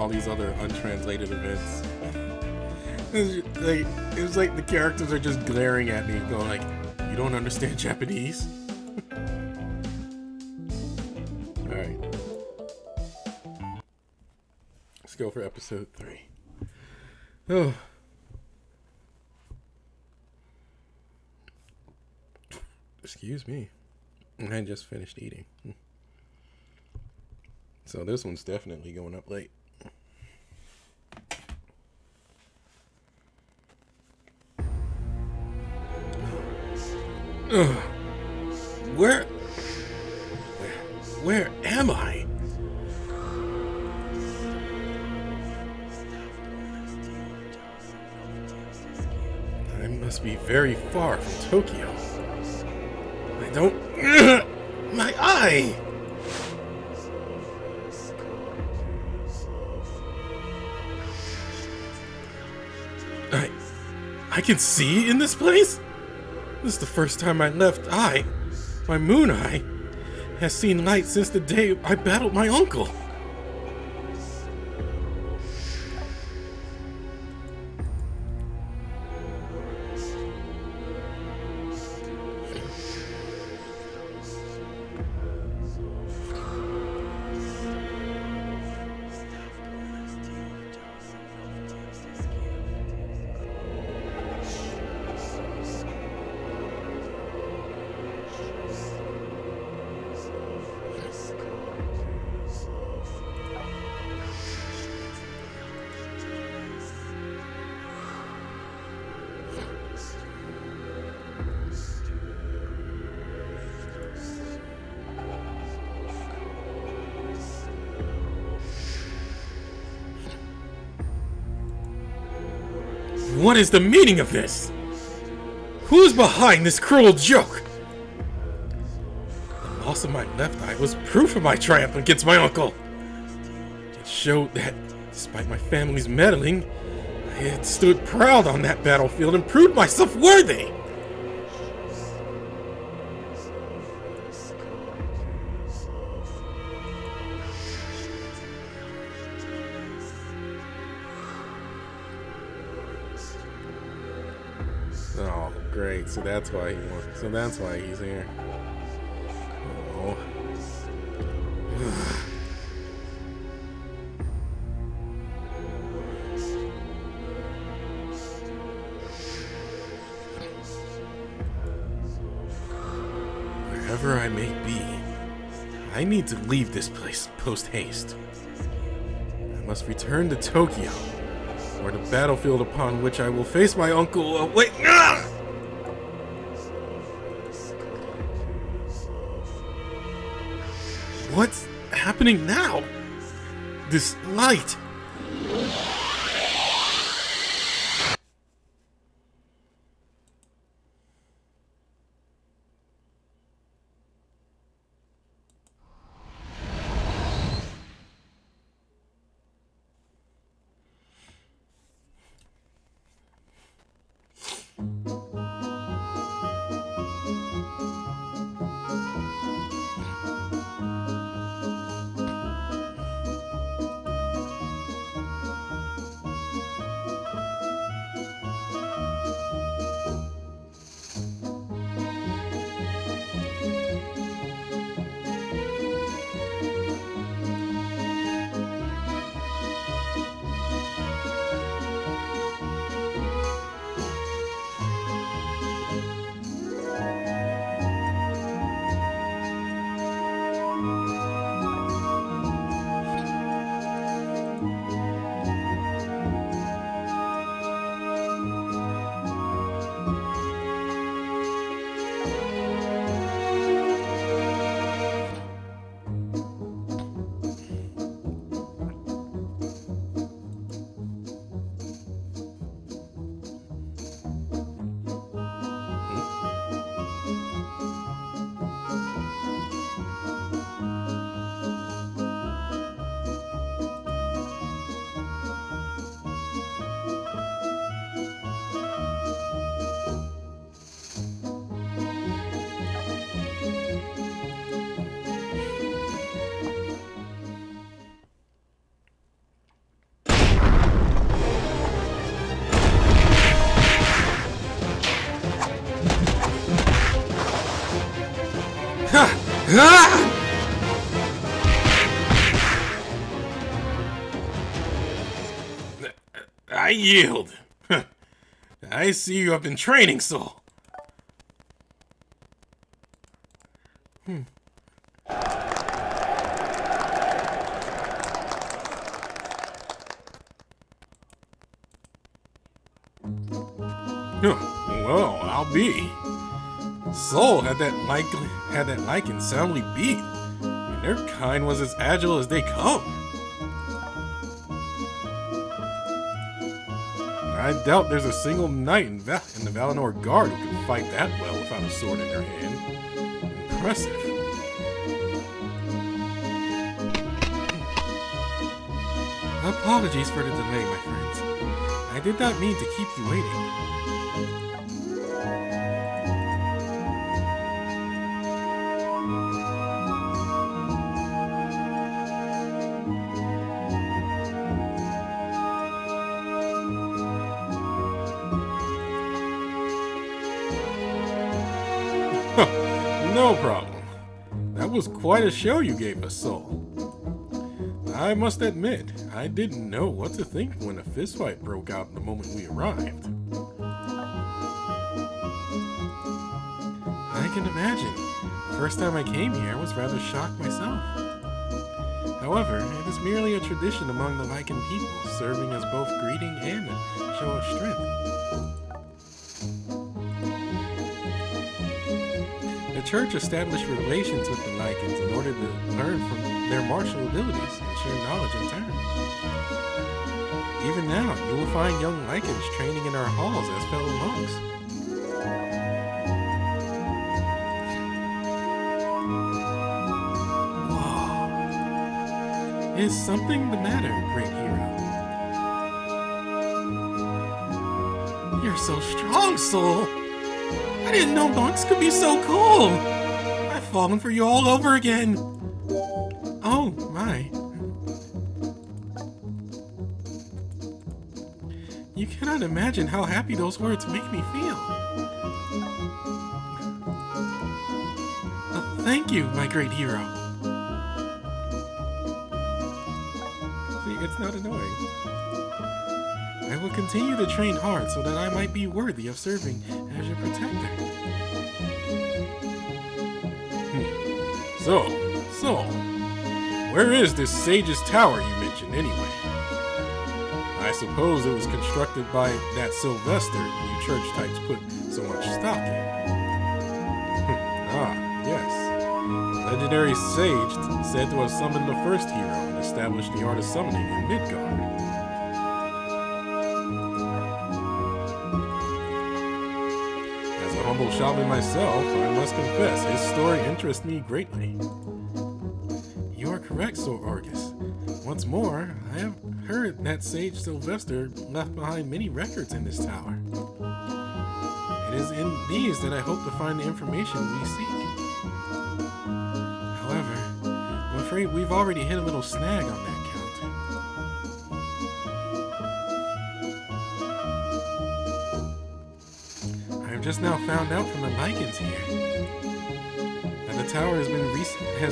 all these other untranslated events. It was like the characters are just glaring at me, going like, "You don't understand Japanese?" All right, let's go for episode 3. Oh. Excuse me. I just finished eating. So this one's definitely going up late. Where am I? I must be very far from Tokyo. I don't... My eye! I can see in this place? This is the first time my left eye, my moon eye, has seen light since the day I battled my uncle. What is the meaning of this? Who's behind this cruel joke? The loss of my left eye was proof of my triumph against my uncle. It showed that, despite my family's meddling, I had stood proud on that battlefield and proved myself worthy. Oh, great. So that's why he's here. Oh. Wherever I may be, I need to leave this place post-haste. I must return to Tokyo, or the battlefield upon which I will face my uncle. Oh, wait! Ah! What's happening now? This light. Ah! I yield. I see you have been training, Soul. Well, I'll be. Soul had that Lycan soundly beat, and their kind was as agile as they come. I doubt there's a single knight in the Valinor Guard who can fight that well without a sword in their hand. Impressive. Apologies for the delay, my friends. I did not mean to keep you waiting. No problem. That was quite a show you gave us, Soul. I must admit, I didn't know what to think when a fistfight broke out the moment we arrived. I can imagine. The first time I came here, I was rather shocked myself. However, it is merely a tradition among the Lycan people, serving as both greeting and a show of strength. The church established relations with the Lycans in order to learn from their martial abilities and share knowledge in turn. Even now, you will find young Lycans training in our halls as fellow monks. Whoa. Is something the matter, great hero? You're so strong, Soul! I didn't know monks could be so cool! I've fallen for you all over again! Oh, my. You cannot imagine how happy those words make me feel. Thank you, my great hero. See, it's not annoying. I will continue to train hard so that I might be worthy of serving as your protector. So, where is this Sage's Tower you mentioned anyway? I suppose it was constructed by that Sylvester you church types put so much stock in. Yes. Legendary Sage said to have summoned the first hero and established the art of summoning in Midgard. As a humble shaman myself, I must confess, his story interests me greatly. You are correct, Sir Argus. Once more, I have heard that Sage Sylvester left behind many records in this tower. It is in these that I hope to find the information we seek. However, I'm afraid we've already hit a little snag on that count. I have just now found out from the Lycans here that the tower has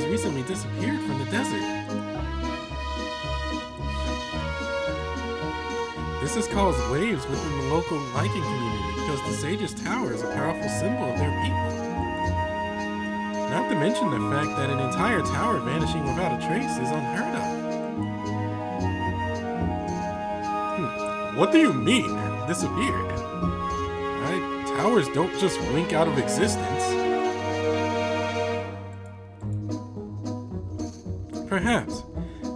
recently disappeared from the desert. This has caused waves within the local Lycan community because the Sage's Tower is a powerful symbol of their people. Not to mention the fact that an entire tower vanishing without a trace is unheard of. What do you mean, disappeared? Towers don't just blink out of existence. Perhaps,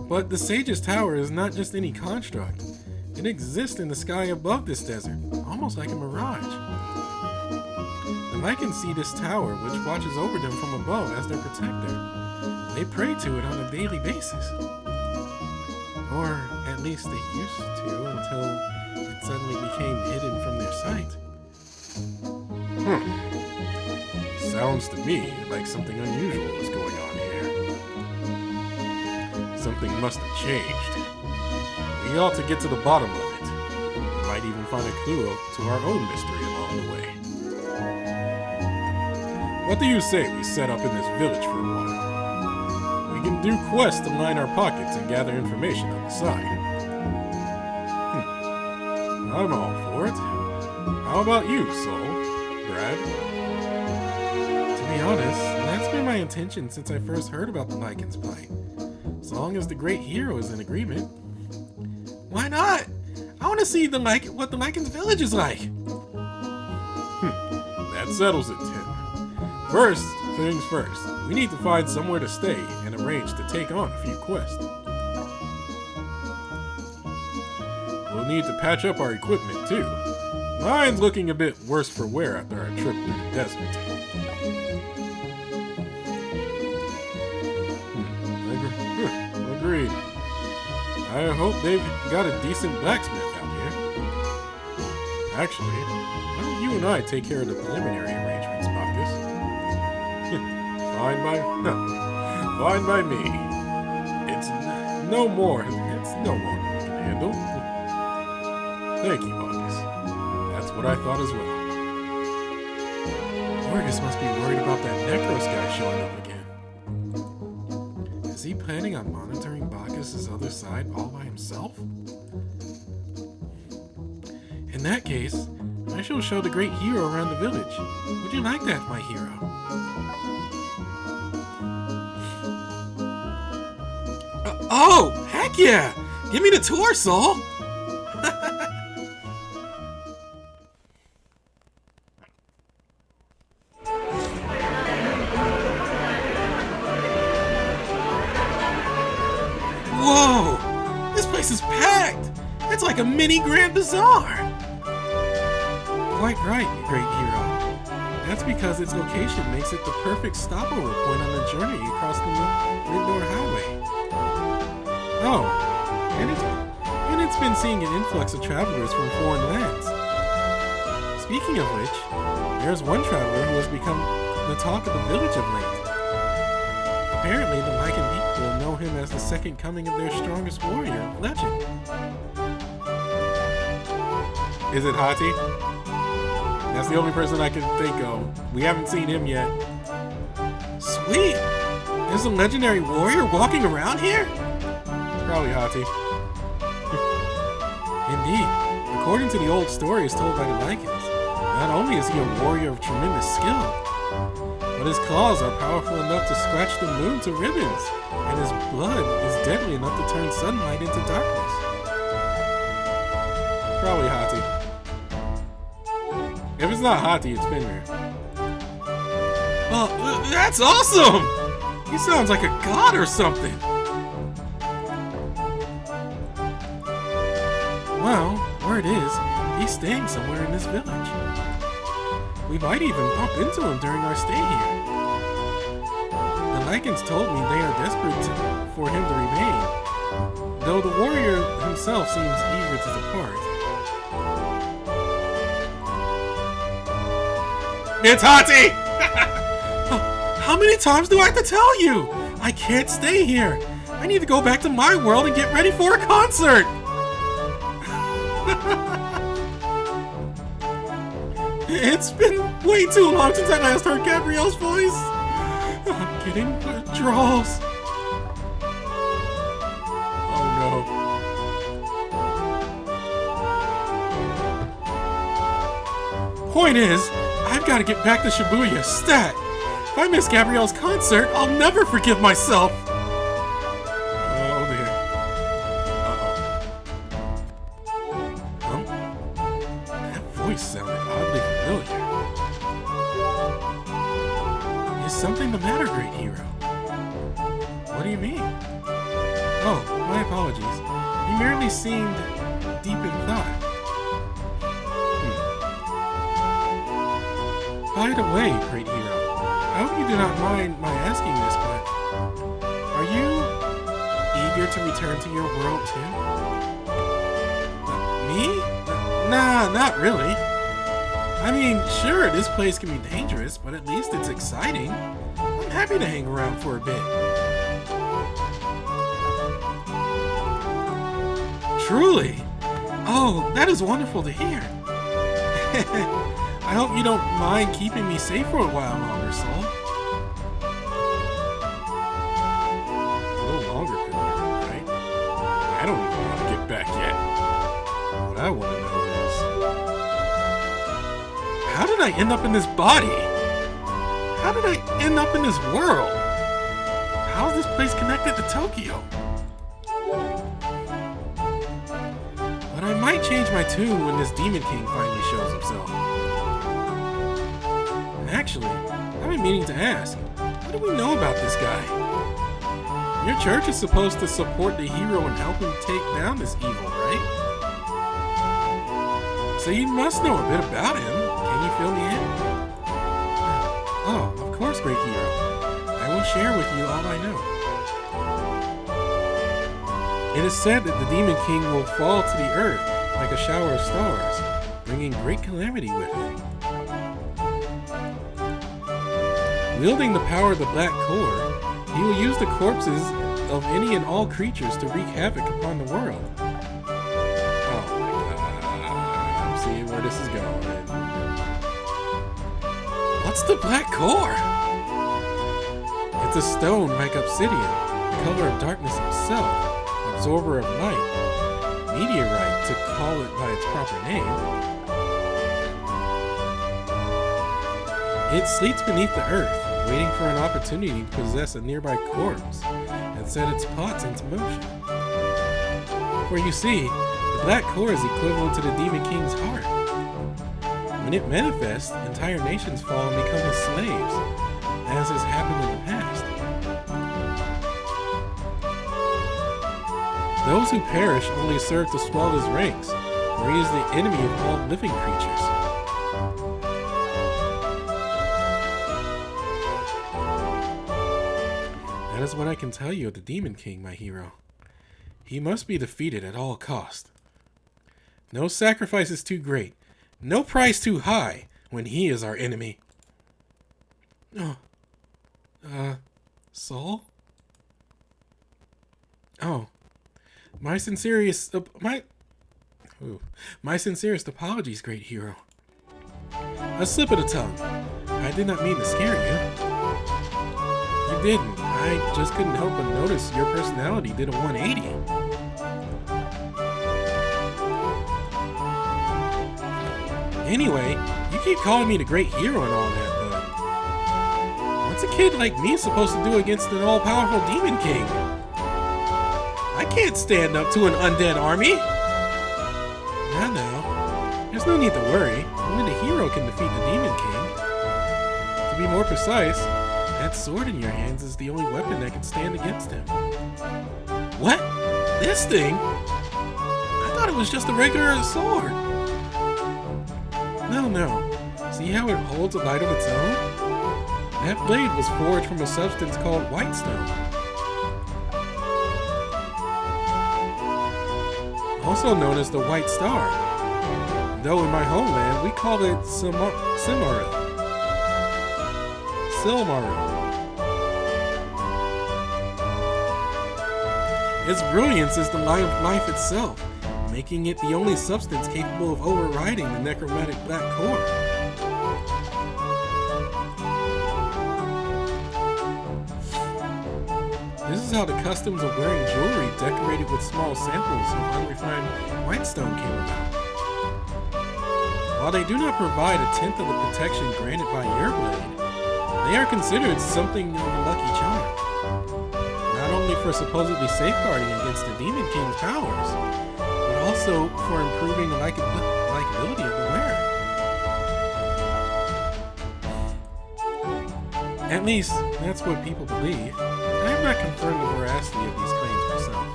but the Sage's Tower is not just any construct. It exists in the sky above this desert, almost like a mirage. The Lycans see this tower, which watches over them from above as their protector. They pray to it on a daily basis. Or at least they used to until it suddenly became hidden from their sight. Sounds to me like something unusual is going on here. Something must have changed. We ought to get to the bottom of it. We might even find a clue to our own mystery along the way. What do you say we set up in this village for a while? can do quests to line our pockets and gather information on the side. I'm all for it. How about you, Soul? Brad? To be honest, that's been my intention since I first heard about the Lycan's plight. As long as the great hero is in agreement. Why not? I want to see what the Lycan's village is like. That settles it, Tim. First things first, we need to find somewhere to stay and arrange to take on a few quests. We'll need to patch up our equipment too. Mine's looking a bit worse for wear after our trip through the desert. Agreed. I hope they've got a decent blacksmith out here. Actually, why don't you and I take care of the preliminary arrangements, Marcus? Fine by me. It's no more than we can handle. Thank you, Marcus. That's what I thought as well. Horus must be worried about that Necros guy showing up again. Is he planning on monitoring Bacchus' other side all by himself? In that case, I shall show the great hero around the village. Would you like that, my hero? Oh, heck yeah! Give me the tour, Soul! Whoa! This place is packed! It's like a mini Grand Bazaar! Quite right, great hero. That's because its location makes it the perfect stopover point on the journey across the Midnor Highway. Oh, and it's been seeing an influx of travelers from foreign lands. Speaking of which, there's one traveler who has become the talk of the village of late. Apparently, the Lycan people know him as the second coming of their strongest warrior, legend. Is it Hati? That's the only person I can think of. We haven't seen him yet. Sweet! There's a legendary warrior walking around here? Probably Hati. Indeed. According to the old stories told by the Lycans, not only is he a warrior of tremendous skill, but his claws are powerful enough to scratch the moon to ribbons, and his blood is deadly enough to turn sunlight into darkness. Probably Hati. If it's not Hati, it's Fenrir. Oh, that's awesome! He sounds like a god or something. Well, word is, he's staying somewhere in this village. We might even bump into him during our stay here. The Lycans told me they are desperate for him to remain, though the warrior himself seems eager to depart. It's Hati! How many times do I have to tell you? I can't stay here. I need to go back to my world and get ready for a concert. It's been way too long since I last heard Gabriel's voice. I'm getting withdrawals. Oh no. Point is, I've got to get back to Shibuya, stat. If I miss Gabriel's concert, I'll never forgive myself. Oh dear. Uh-oh. That voice sounded oddly familiar. Is something the matter, great hero? What do you mean? Oh, my apologies. You merely seemed deep in thought. By the way, great hero, I hope you do not mind my asking this, but are you eager to return to your world too? Me? Nah, not really. I mean, sure, this place can be dangerous, but at least it's exciting. I'm happy to hang around for a bit. Truly? Oh, that is wonderful to hear. I hope you don't mind keeping me safe for a while longer, Soul. I don't even want to get back yet. What I want to know is, how did I end up in this body? How did I end up in this world? How is this place connected to Tokyo? But I might change my tune when this Demon King finally shows himself. Actually, I've been meaning to ask, what do we know about this guy? Your church is supposed to support the hero and help him take down this evil, right? So you must know a bit about him. Can you fill me in? Oh, of course, great hero. I will share with you all I know. It is said that the Demon King will fall to the earth like a shower of stars, bringing great calamity with him. Wielding the power of the Black Core, he will use the corpses of any and all creatures to wreak havoc upon the world. Oh my god, I'm seeing where this is going. What's the Black Core? It's a stone like obsidian, the color of darkness itself, absorber of light, meteorite to call it by its proper name. It sleeps beneath the earth, waiting for an opportunity to possess a nearby corpse and set its pots into motion. For you see, the Black Core is equivalent to the Demon King's heart. When it manifests, entire nations fall and become his slaves, as has happened in the past. Those who perish only serve to swell his ranks, for he is the enemy of all living creatures. That is what I can tell you of the Demon King, my hero. He must be defeated at all cost. No sacrifice is too great, no price too high when he is our enemy. Oh. Saul? Oh. My sincerest apologies, great hero. A slip of the tongue. I did not mean to scare you. You didn't. I just couldn't help but notice your personality did a 180. Anyway, you keep calling me the great hero and all that, but what's a kid like me supposed to do against an all-powerful Demon King? I can't stand up to an undead army. Now, there's no need to worry. Only the hero can defeat the Demon King. To be more precise, that sword in your hands is the only weapon that can stand against him. What? This thing? I thought it was just a regular sword. No. See how it holds a light of its own? That blade was forged from a substance called whitestone. Also known as the White Star. Though in my homeland, we call it Silmaril. Its brilliance is the light of life itself, making it the only substance capable of overriding the necromantic Black Core. This is how the customs of wearing jewelry decorated with small samples of unrefined whitestone came about. While they do not provide a tenth of the protection granted by your blade, they are considered something of a lucky charm. Not only for supposedly safeguarding against the Demon King's powers, but also for improving the likability of the wearer. At least, that's what people believe. I have not confirmed the veracity of these claims myself.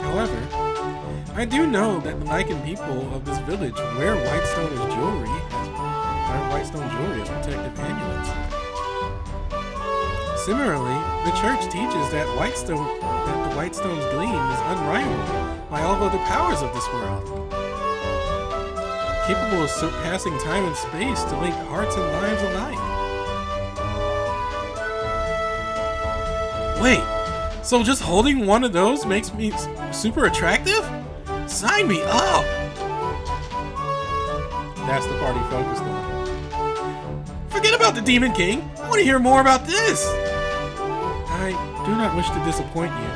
However, I do know that the Lycan people of this village wear whitestone jewelry as protective amulets. Similarly, the church teaches that the whitestone's gleam is unrivaled by all other powers of this world, capable of surpassing time and space to link hearts and lives alike. Wait, so just holding one of those makes me super attractive? Sign me up! That's the part he focused on. Forget about the Demon King! I want to hear more about this! I do not wish to disappoint you,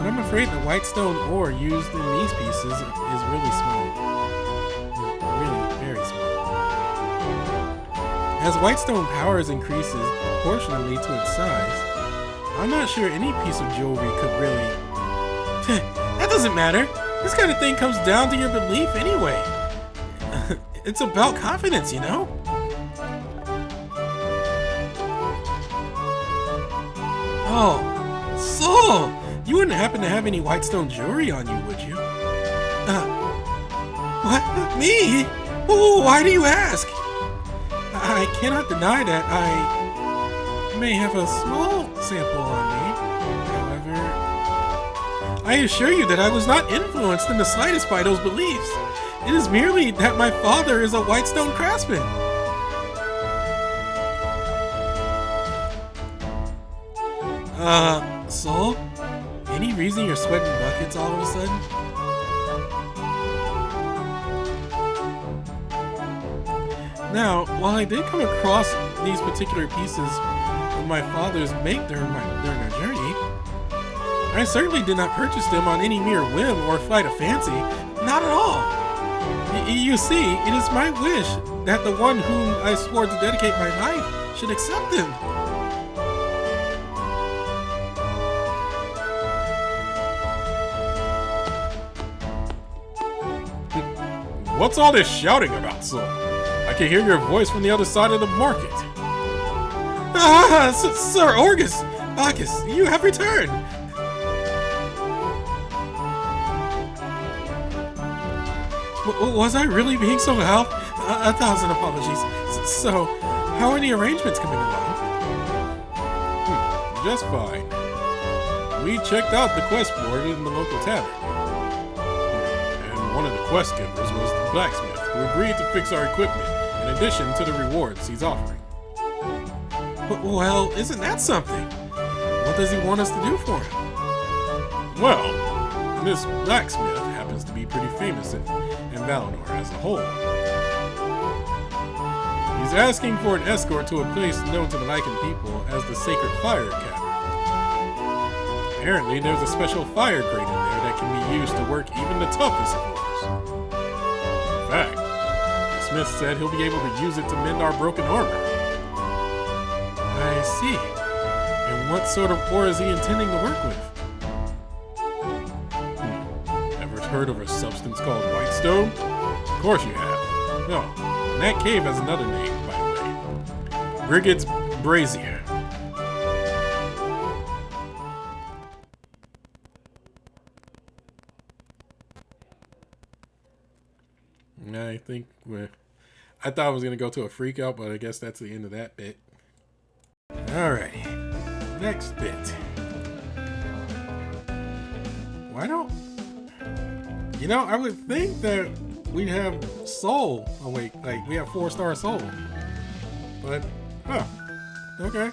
but I'm afraid the white stone ore used in these pieces is really small. Really, very small. As white stone powers increases proportionally to its size, I'm not sure any piece of jewelry could really... That doesn't matter. This kind of thing comes down to your belief anyway. It's about confidence, you know? Oh, Soul! You wouldn't happen to have any white stone jewelry on you, would you? What? Me? Why do you ask? I cannot deny that I may have a small sample on me. However, I assure you that I was not influenced in the slightest by those beliefs. It is merely that my father is a white stone craftsman. Soul? Any reason you're sweating buckets all of a sudden? Now, while I did come across these particular pieces of my father's make during our journey, I certainly did not purchase them on any mere whim or flight of fancy. Not at all. You see, it is my wish that the one whom I swore to dedicate my life should accept them. What's all this shouting about, Soul? I can hear your voice from the other side of the market. Sir Orgus! Bacchus, you have returned! Was I really being so loud? A thousand apologies. So, how are the arrangements coming along? Just fine. We checked out the quest board in the local tavern. And one of the quest givers was the blacksmith, who agreed to fix our equipment in addition to the rewards he's offering. Well, isn't that something? What does he want us to do for him? Well, this blacksmith happens to be pretty famous in Valinor as a whole. He's asking for an escort to a place known to the Lycan people as the Sacred Fire Cavern. Apparently, there's a special fire grate in there that can be used to work even the toughest of ores. In fact, the smith said he'll be able to use it to mend our broken armor. I see. And what sort of ore is he intending to work with? Ever heard of a substance called whitestone? Of course you have. No, and that cave has another name, by the way. Brigid's Brazier. I thought I was going to go to a freak out, but I guess that's the end of that bit. Alrighty. Next bit. Why don't... You know, I would think that we'd have soul awake. Like, we have 4-star soul. But, huh. Okay.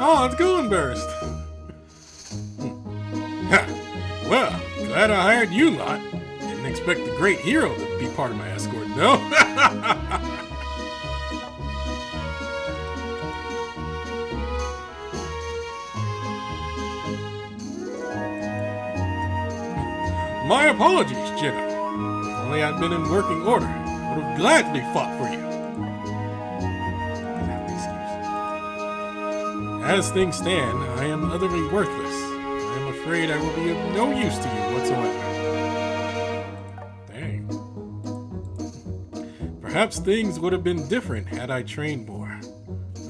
Oh, it's Golden Burst. Well, glad I hired you lot. Didn't expect the great hero to be part of my escort, no? My apologies, Jenna. If only I'd been in working order, I would have gladly fought for you. As things stand, I am utterly worthless. I am afraid I will be of no use to you whatsoever. Dang. Perhaps things would have been different had I trained more.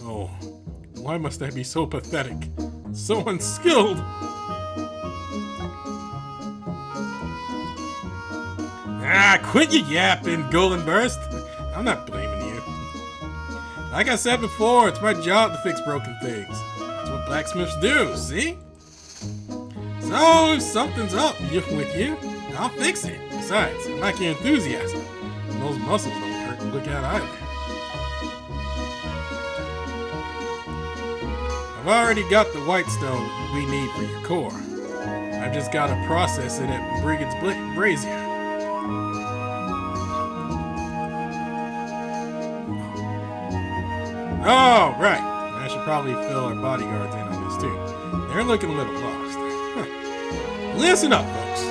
Oh, why must I be so pathetic? So unskilled! Quit your yapping, Golden Burst. I'm not blaming you. Like I said before, it's my job to fix broken things. That's what blacksmiths do, see? So, if something's up with you, I'll fix it. Besides, I like your enthusiasm. And those muscles don't hurt to look at either. I've already got the white stone we need for your core. I've just got to process it at Brigand's Brazier. Oh, right. I should probably fill our bodyguards in on this too. They're looking a little lost. Huh. Listen up, folks.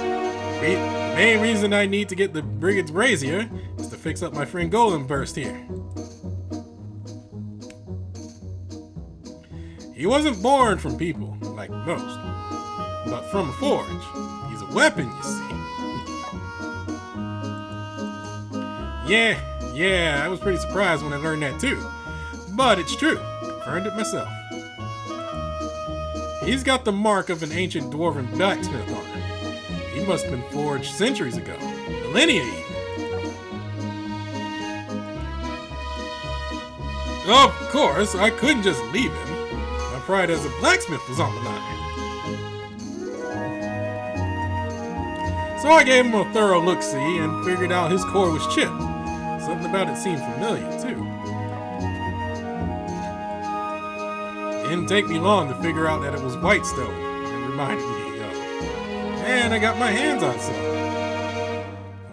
The main reason I need to get the Brigand's Brazier is to fix up my friend Golden Burst here. He wasn't born from people, like most, but from a forge. He's a weapon, you see. Yeah, I was pretty surprised when I learned that too. But it's true. Confirmed it myself. He's got the mark of an ancient dwarven blacksmith on him. He must have been forged centuries ago. Millennia even. Of course, I couldn't just leave him. My pride as a blacksmith was on the line. So I gave him a thorough look-see and figured out his core was chipped. Something about it seemed familiar, too. Didn't take me long to figure out that it was white stone. It reminded me of. And I got my hands on some.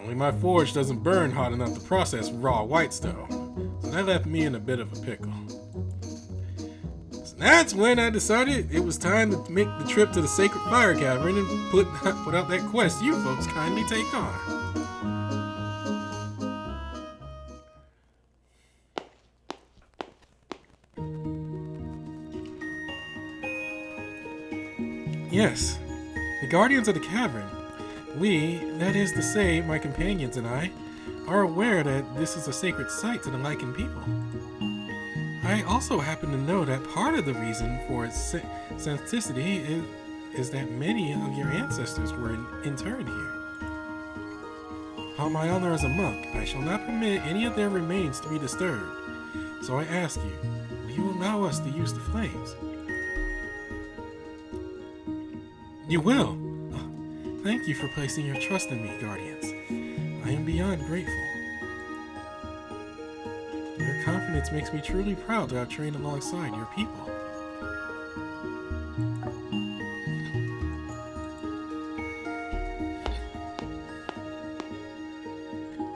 Only my forge doesn't burn hot enough to process raw white stone. So that left me in a bit of a pickle. So that's when I decided it was time to make the trip to the Sacred Fire Cavern and put out that quest you folks kindly take on. Yes, the Guardians of the Cavern. We, that is to say, my companions and I, are aware that this is a sacred site to the Lycan people. I also happen to know that part of the reason for its sanctity is that many of your ancestors were interred here. Upon my honor as a monk, I shall not permit any of their remains to be disturbed. So I ask you, will you allow us to use the flames? You will! Oh, thank you for placing your trust in me, Guardians. I am beyond grateful. Your confidence makes me truly proud to have trained alongside your people.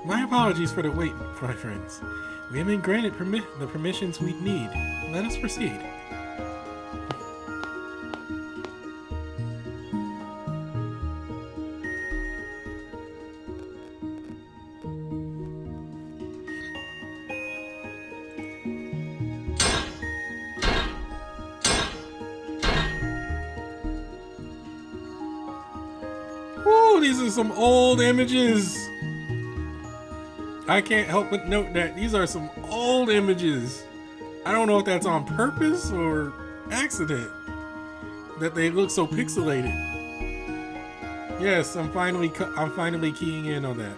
My apologies for the wait, my friends. We have been granted the permissions we need. Let us proceed. Woo, these are some old images. I can't help but note that these are some old images. I don't know if that's on purpose or accident that they look so pixelated. Yes, I'm finally keying in on that.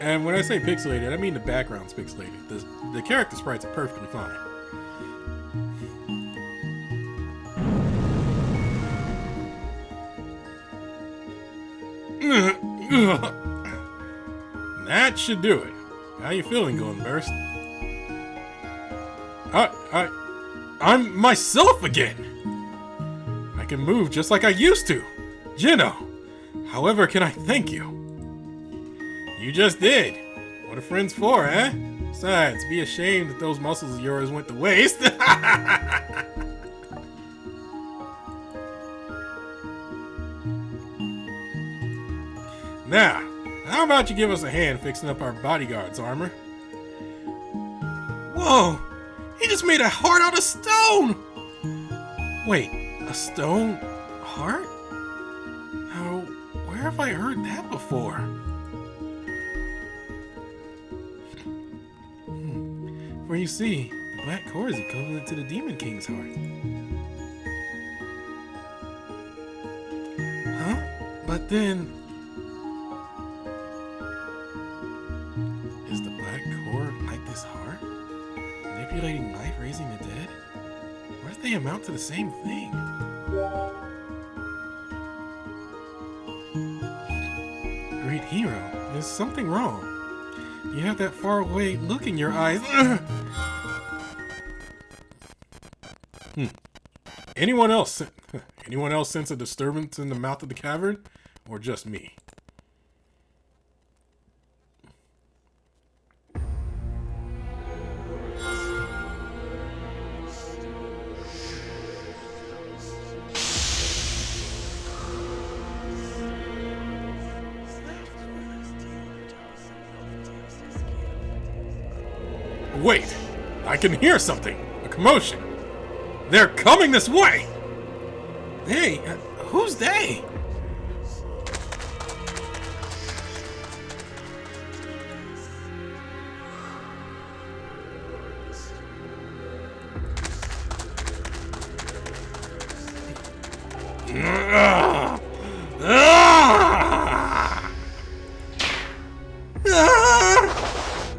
And when I say pixelated, I mean the background's pixelated. The character sprites are perfectly fine. That should do it. How you feeling, Golden Burst? I'm myself again. I can move just like I used to. Jinno. However, can I thank you? You just did. What are friends for, eh? Besides, be ashamed that those muscles of yours went to waste. Now, how about you give us a hand fixing up our bodyguard's armor? Whoa! He just made a heart out of stone! Wait, a stone heart? Now, where have I heard that before? For you see, the black core is equivalent to the Demon King's heart. Huh? But then... is the black core like this heart? Manipulating life, raising the dead? What if they amount to the same thing? Great hero, there's something wrong. You have that far away look in your eyes. Anyone else? Anyone else sense a disturbance in the mouth of the cavern? Or just me? Wait! I can hear something! A commotion! They're coming this way! Hey, who's they?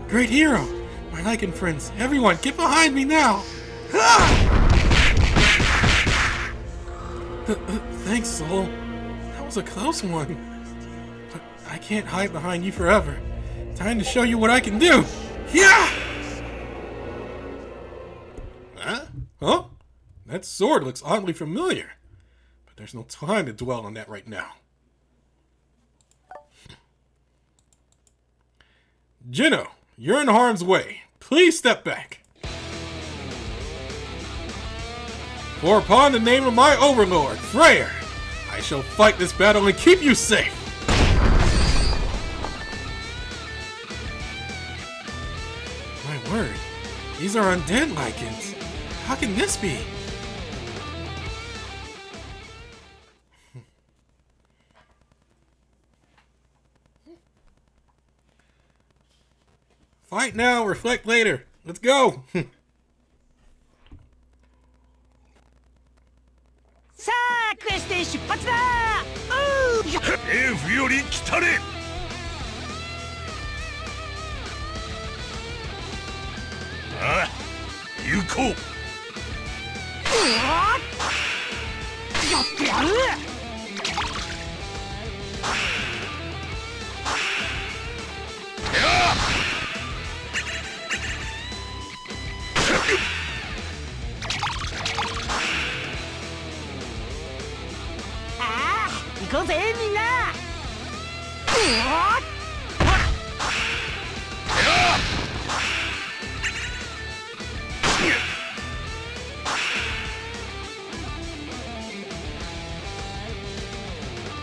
Great hero! My Lycan friends, everyone, get behind me now! Thanks, Soul. That was a close one. But I can't hide behind you forever. Time to show you what I can do! Yeah! Huh? That sword looks oddly familiar. But there's no time to dwell on that right now. Jinno, you're in harm's way. Please step back. For upon the name of my overlord, Freyr, I shall fight this battle and keep you safe. My word, these are undead Lycans. How can this be? Fight now, reflect later. Let's go. さあクエストへ出発だエフより来たれああ行こうやってやる行こうぜみんな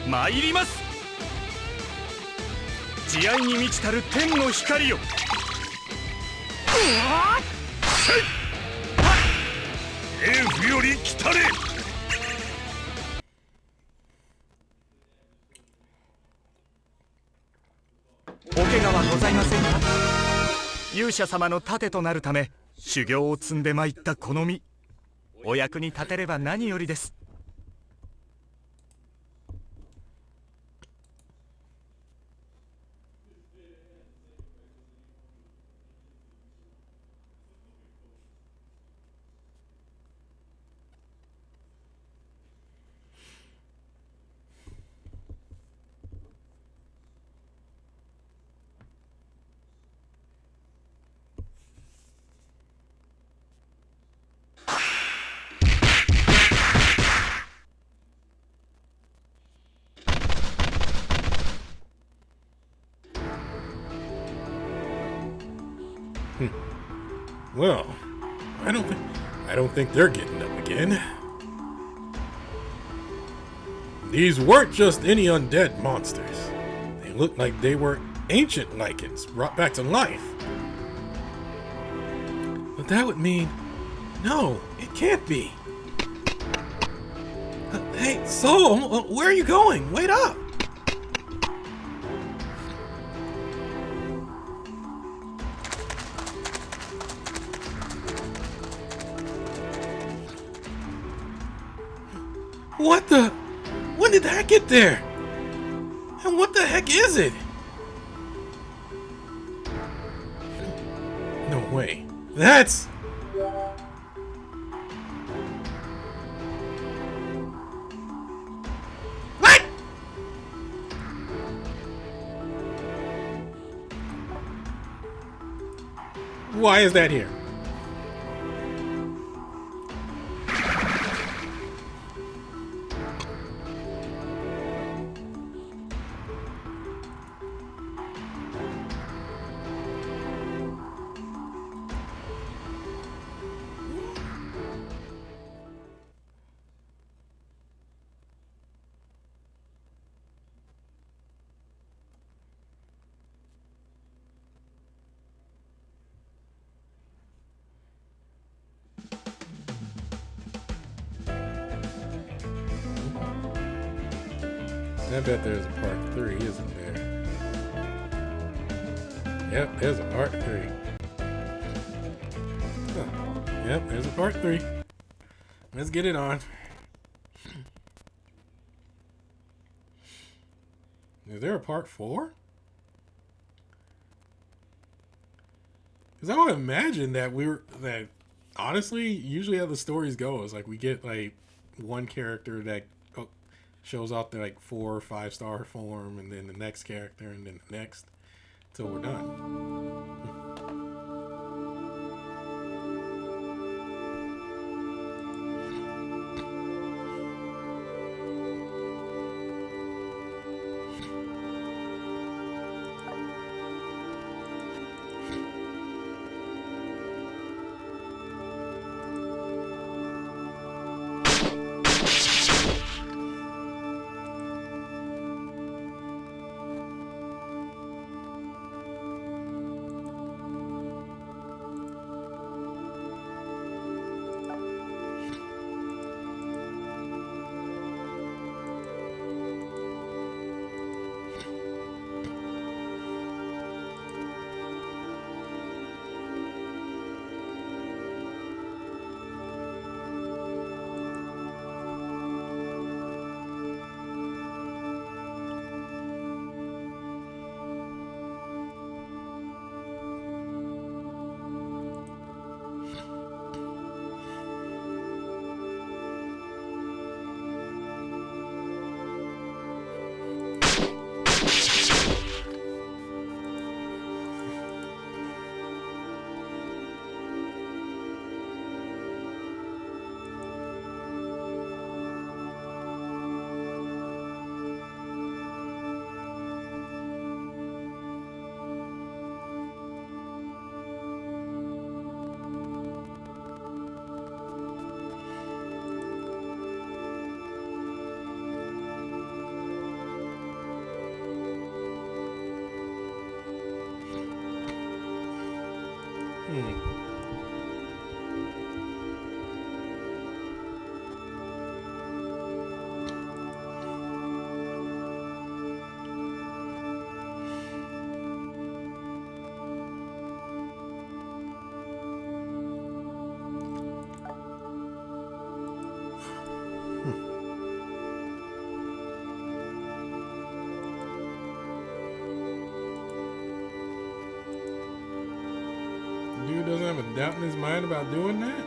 参ります慈愛に満ちたる天の光よエフより来たれお怪我はございませんか勇者様の盾となるため修行を積んでまいったこの身お役に立てれば何よりです Well, I don't think they're getting up again. These weren't just any undead monsters. They looked like they were ancient Lycans brought back to life. But that would mean... No, it can't be. Hey, Soul, where are you going? Wait up! What the? When did that get there? And what the heck is it? No way. That's... What? Why is that here? I bet there's a part 3, isn't there? Yep, there's a part 3. Huh. Yep, there's a part 3. Let's get it on. Is there a part 4? Because I would imagine that that honestly, usually how the stories go is like we get like one character that shows off their like 4 or 5 star form, and then the next character, and then the next, till we're done. Dude doesn't have a doubt in his mind about doing that?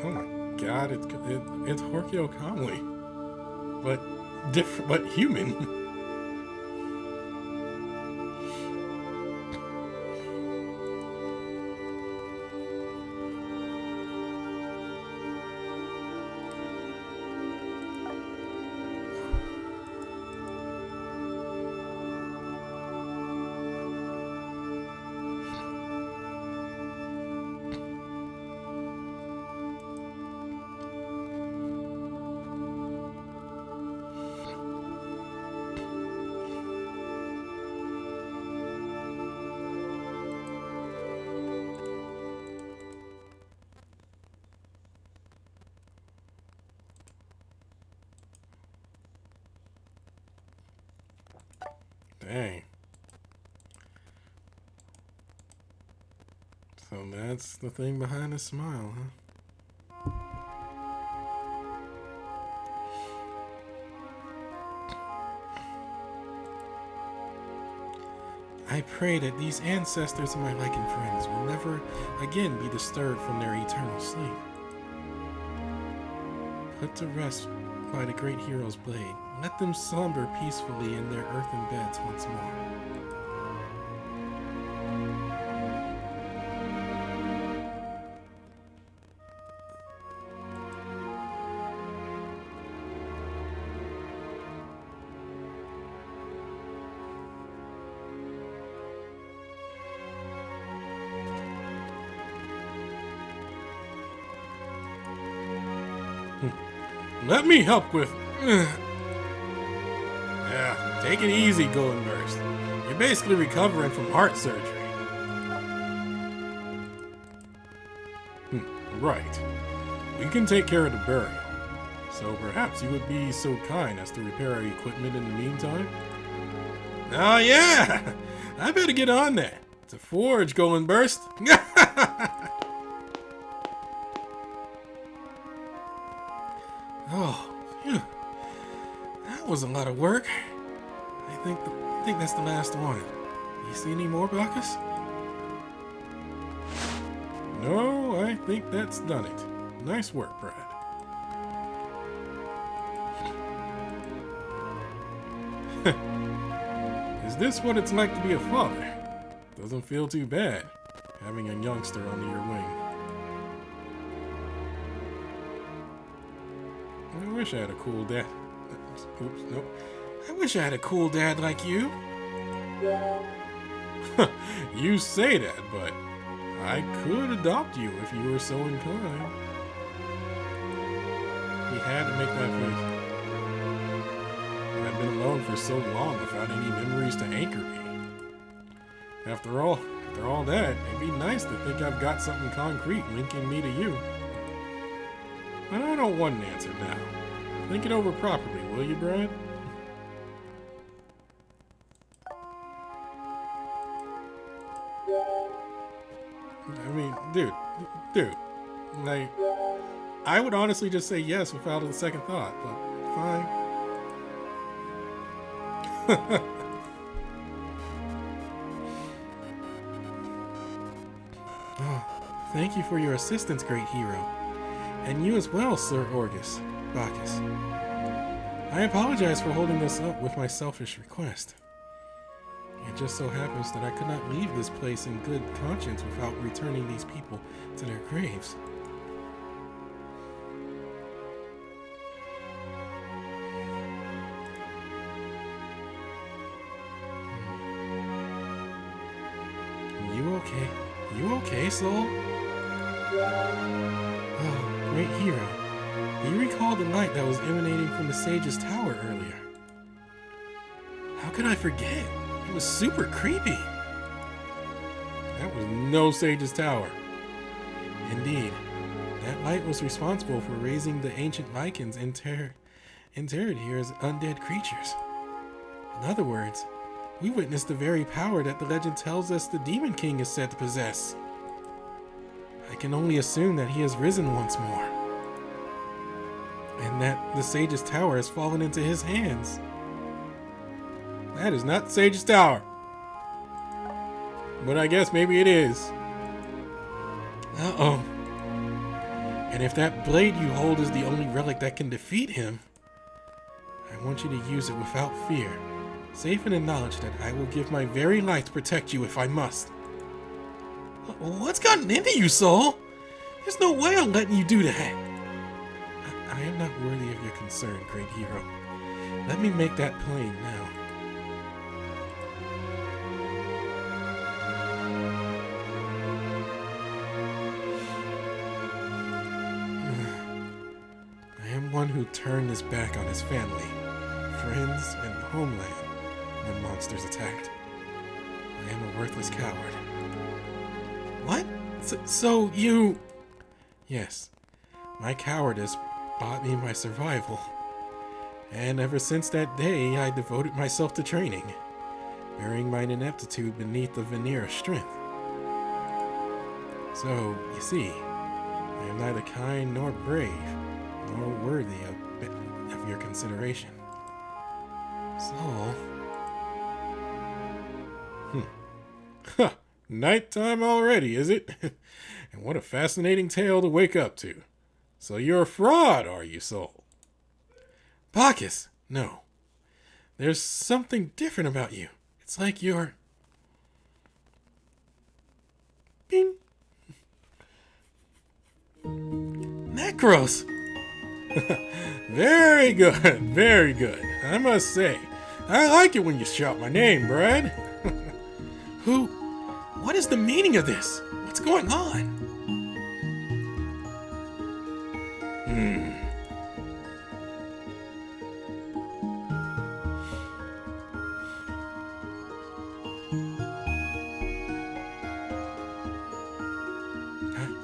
Oh my god, it's Horkyo Kamui. But different, but human. Dang. So that's the thing behind the smile, huh? I pray that these ancestors of my Lycan friends will never again be disturbed from their eternal sleep. Put to rest by the great hero's blade, let them slumber peacefully in their earthen beds once more. Let me help with... Yeah, take it easy, Golden Burst. You're basically recovering from heart surgery. Right. We can take care of the burial. So perhaps you would be so kind as to repair our equipment in the meantime? Oh yeah! I better get on that. It's a forge, Golden Burst. Oh, phew. That was a lot of work. I think that's the last one. You see any more, Bacchus? No, I think that's done it. Nice work, Brad. Is this what it's like to be a father? Doesn't feel too bad, having a youngster under your wing. I wish I had a cool dad. Oops, nope. I wish I had a cool dad like you. You say that, but I could adopt you if you were so inclined. He had to make that face. I've been alone for so long without any memories to anchor me. After all that, it'd be nice to think I've got something concrete linking me to you. But I don't want an answer now. Think it over properly, will you, Brad? I mean, dude, like, I would honestly just say yes without a second thought, but fine. Oh, thank you for your assistance, great hero. And you as well, Sir Bacchus. I apologize for holding this up with my selfish request. It just so happens that I could not leave this place in good conscience without returning these people to their graves. You okay? You okay, Soul? Oh, great hero. Do you recall the light that was emanating from the Sage's Tower earlier? How could I forget? It was super creepy. That was no Sage's Tower. Indeed, that light was responsible for raising the ancient Lycans interred here as undead creatures. In other words, we witnessed the very power that the legend tells us the Demon King is said to possess. I can only assume that he has risen once more, and that the Sage's Tower has fallen into his hands. That is not Sage's Tower. But I guess maybe it is. Uh-oh. And if that blade you hold is the only relic that can defeat him, I want you to use it without fear, safe in the knowledge that I will give my very life to protect you if I must. What's gotten into you, Soul? There's no way I'm letting you do that. I am not worthy of your concern, great hero. Let me make that plain now. I am one who turned his back on his family, friends, and homeland when monsters attacked. I am a worthless coward. What? So you... Yes, my cowardice bought me my survival. And ever since that day, I devoted myself to training. burying my ineptitude beneath the veneer of strength. So, you see, I am neither kind nor brave, nor worthy of your consideration. So... Huh. Nighttime already, is it? And what a fascinating tale to wake up to. So you're a fraud, are you, Soul? Bacchus! No. There's something different about you. It's like you're... Bing! Necros! Very good, very good. I must say, I like it when you shout my name, Brad. Who? What is the meaning of this? What's going on?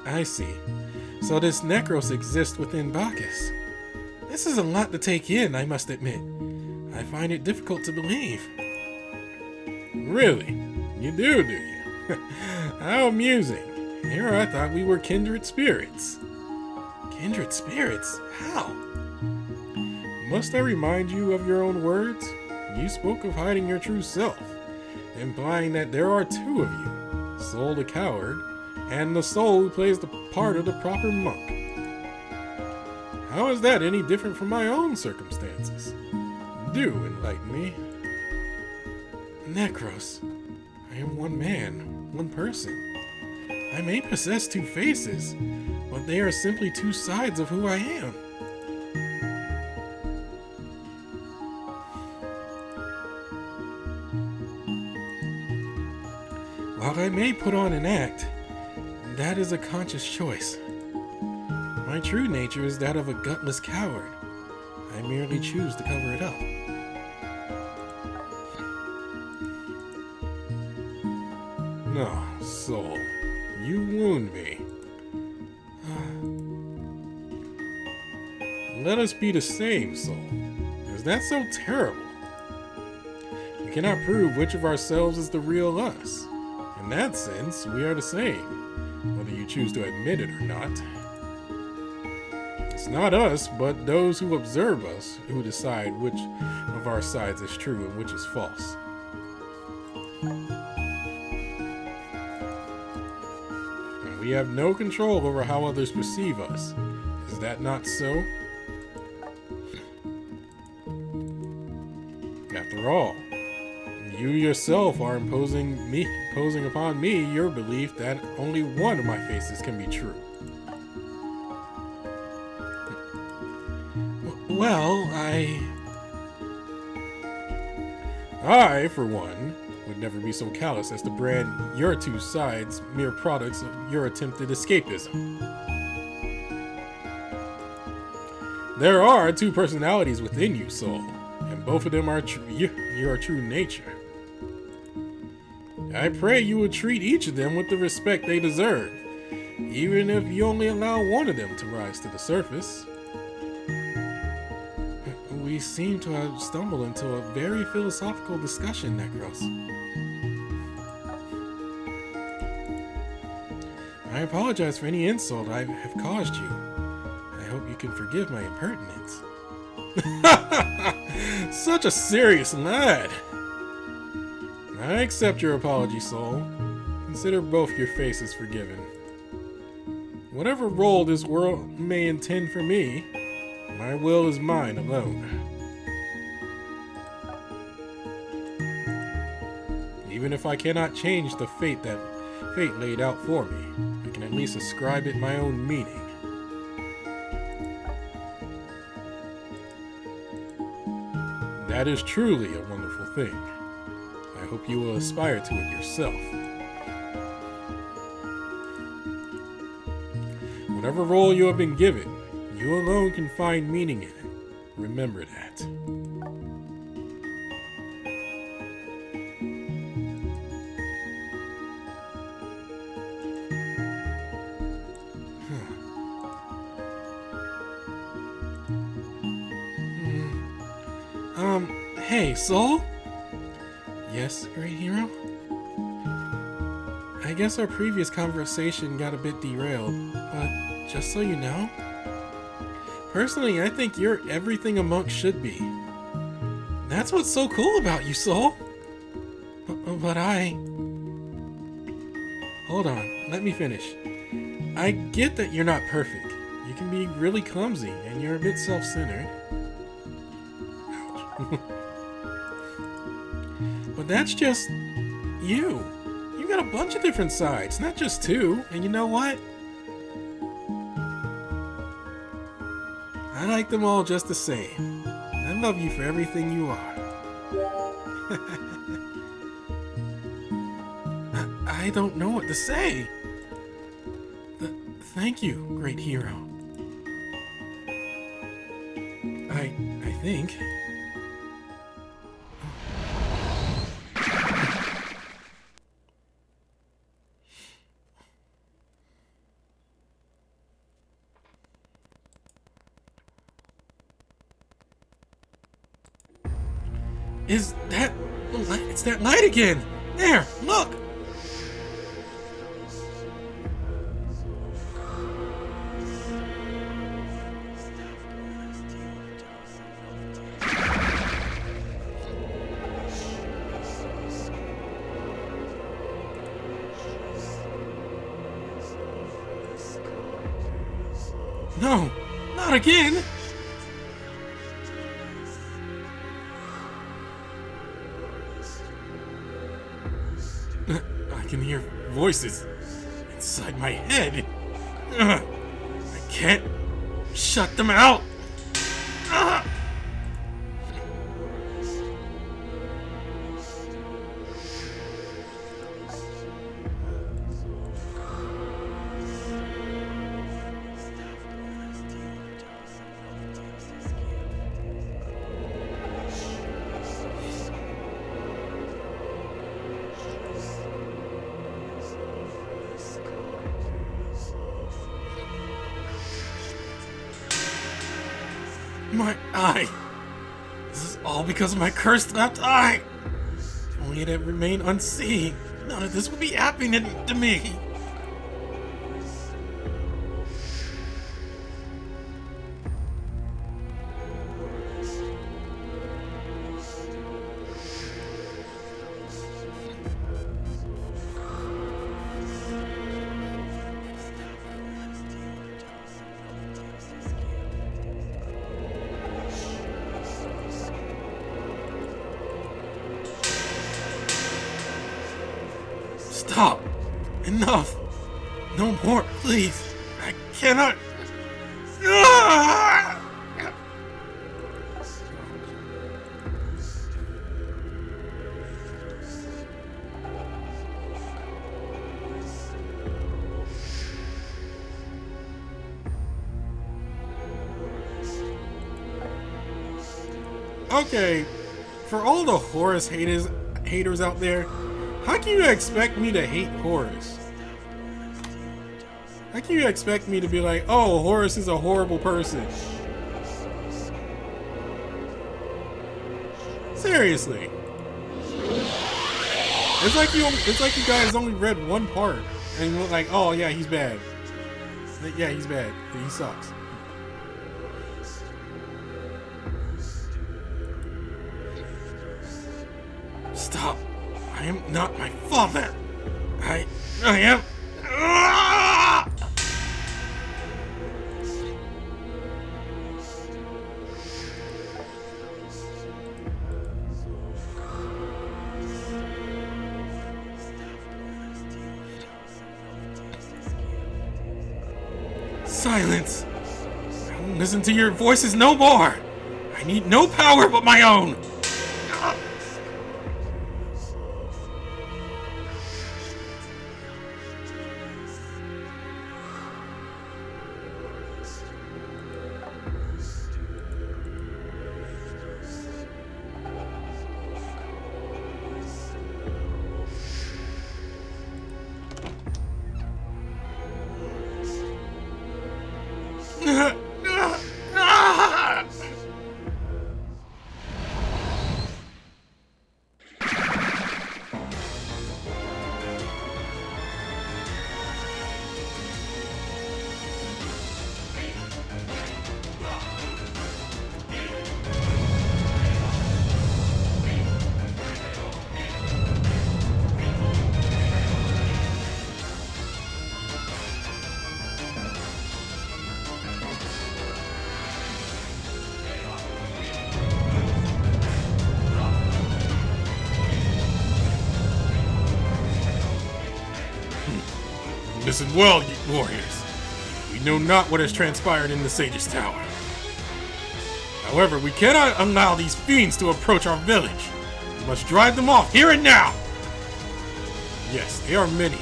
I see. So this Necros exists within Bacchus. This is a lot to take in, I must admit. I find it difficult to believe. Really? You do you? How amusing. Here I thought we were kindred spirits. Kindred spirits? How? Must I remind you of your own words? You spoke of hiding your true self, implying that there are two of you, Soul the coward, and the soul who plays the part of the proper monk. How is that any different from my own circumstances? Do enlighten me. Necros, I am one man, one person. I may possess two faces, but they are simply two sides of who I am. While I may put on an act, that is a conscious choice. My true nature is that of a gutless coward. I merely choose to cover it up. No, Soul, you wound me. Let us be the same, Soul. Is that so terrible? We cannot prove which of ourselves is the real us. In that sense, we are the same, whether you choose to admit it or not. It's not us, but those who observe us who decide which of our sides is true and which is false. And we have no control over how others perceive us. Is that not so? After all, you yourself are imposing upon me your belief that only one of my faces can be true. Well, I, for one, would never be so callous as to brand your two sides mere products of your attempted escapism. There are two personalities within you, Soul, and both of them are your true nature. I pray you will treat each of them with the respect they deserve, even if you only allow one of them to rise to the surface. We seem to have stumbled into a very philosophical discussion, Necros. I apologize for any insult I have caused you. I hope you can forgive my impertinence. Such a serious lad. I accept your apology, Soul. Consider both your faces forgiven. Whatever role this world may intend for me, my will is mine alone. Even if I cannot change the fate laid out for me, I can at least ascribe it my own meaning. That is truly a wonderful thing. I hope you will aspire to it yourself. Whatever role you have been given, you alone can find meaning in it. Remember that. Hey, Soul? Yes, great hero? I guess our previous conversation got a bit derailed, but just so you know, personally, I think you're everything a monk should be. That's what's so cool about you, Soul. But Hold on, let me finish. I get that you're not perfect. You can be really clumsy, and you're a bit self-centered. Ouch. But that's just you. You got a bunch of different sides, not just two. And you know what? I like them all just the same. I love you for everything you are. I don't know what to say. Thank you, great hero. I think. Is that the light? It's that light again! There, look! No, not again! I can hear voices inside my head. I can't shut them out. My eye. This is all because of my cursed left eye. If only it had remained unseen, none of this would be happening to me. Stop! Enough! No more, please! I cannot! Ah! Okay, for all the Horus haters out there, how can you expect me to hate Horus? How can you expect me to be like, oh, Horus is a horrible person? Seriously. It's like you guys only read one part and you're like, oh yeah, he's bad. Yeah, he's bad. He sucks. Stop. I am not my father. I am. Ah! Silence. I won't listen to your voices no more. I need no power but my own. Listen well, you warriors. We know not what has transpired in the Sage's Tower. However, we cannot allow these fiends to approach our village. We must drive them off here and now. Yes, they are many.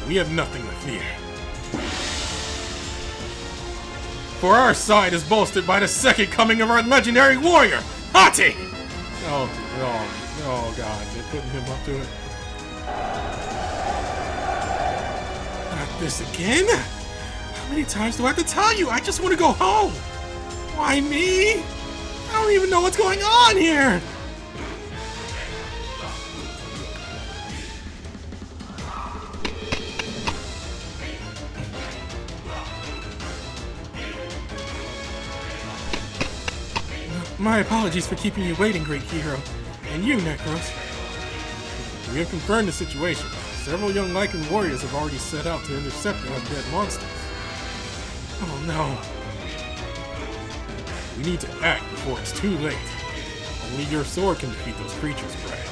We have nothing to fear. For our side is bolstered by the second coming of our legendary warrior, Hati! Oh God, they're putting him up to it. Not this again? How many times do I have to tell you? I just want to go home. Why me? I don't even know what's going on here. My apologies for keeping you waiting, great hero. And you, Necros. We have confirmed the situation. Several young Lycan warriors have already set out to intercept the undead monsters. Oh no. We need to act before it's too late. Only your sword can defeat those creatures, Brad.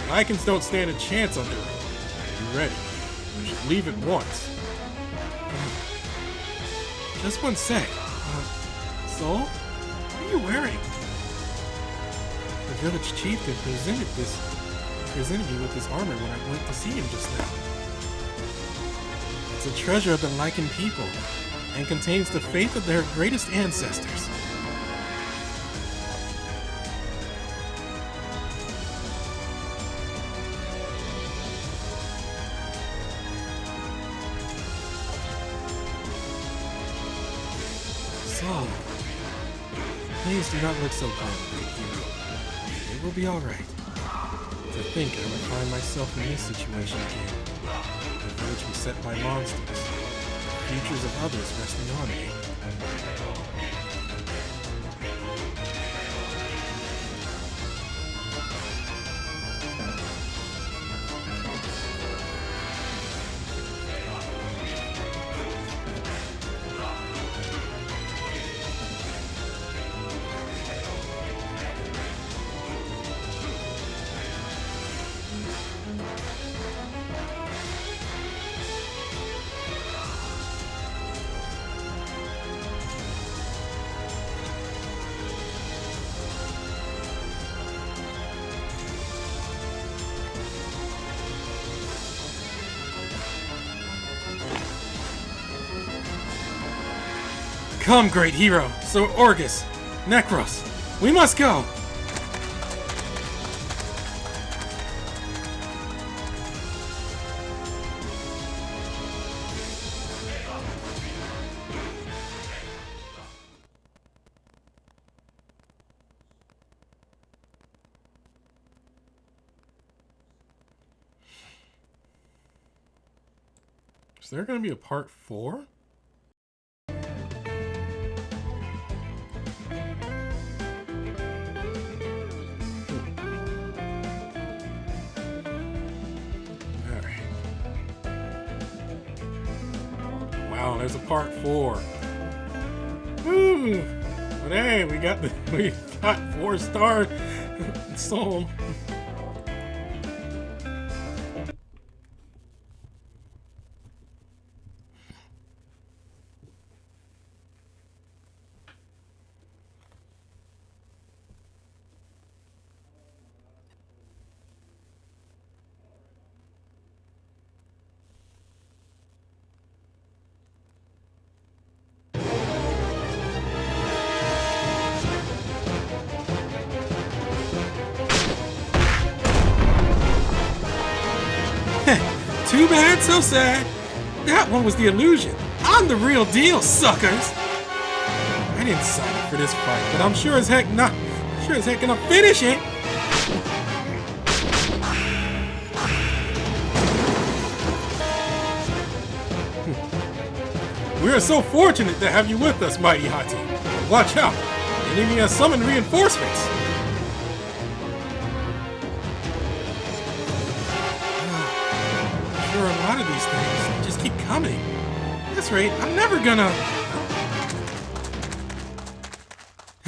Lycans don't stand a chance under it. Be ready. We should leave at once. Just one sec. Soul? What are you wearing? The village chieftain presented me with this armor when I went to see him just now. It's a treasure of the Lycan people and contains the faith of their greatest ancestors. So, please do not look so calm, great hero. It will be alright. To think I would find myself in this situation again. The village beset by monsters. Futures of others resting on me. Come, great hero. So Orgus, Necros, we must go. Is there going to be a part 4? Wow, there's a part 4. Woo! But hey, we got 4-star soul. Too bad, so sad. That one was the illusion. I'm the real deal, suckers. I didn't sign up for this fight, but I'm sure as heck gonna finish it. We are so fortunate to have you with us, mighty Hati. Watch out. The enemy has summoned reinforcements. There are a lot of these things. Just keep coming. At this rate, I'm never gonna...